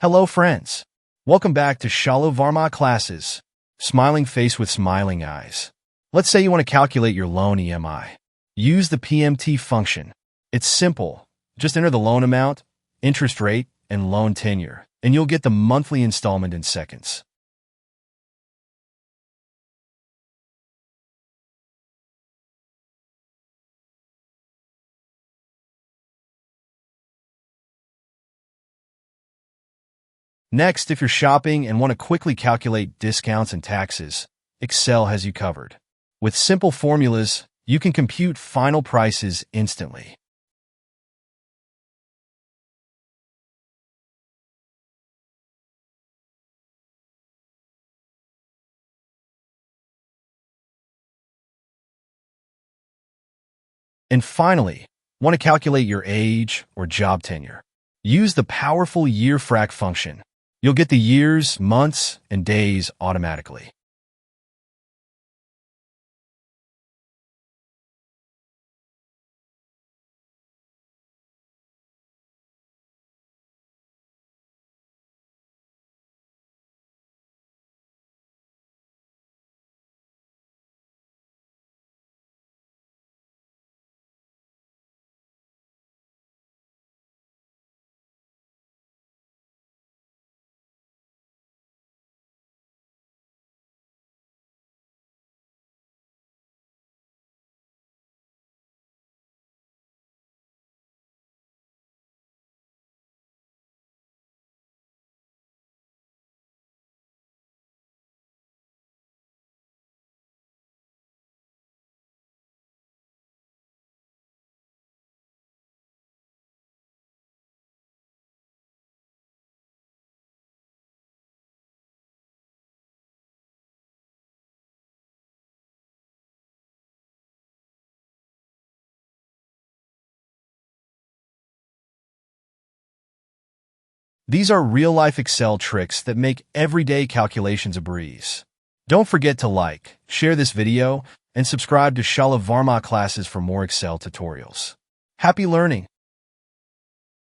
Hello friends. Welcome back to Shalu Verma classes. Smiling face with smiling eyes. Let's say you want to calculate your loan EMI. Use the PMT function. It's simple. Just enter the loan amount, interest rate, and loan tenure, and you'll get the monthly installment in seconds. Next, if you're shopping and want to quickly calculate discounts and taxes, Excel has you covered. With simple formulas, you can compute final prices instantly. And finally, want to calculate your age or job tenure? Use the powerful year frac function. You'll get the years, months, and days automatically. These are real-life Excel tricks that make everyday calculations a breeze. Don't forget to like, share this video, and subscribe to Shalu Verma classes for more Excel tutorials. Happy learning!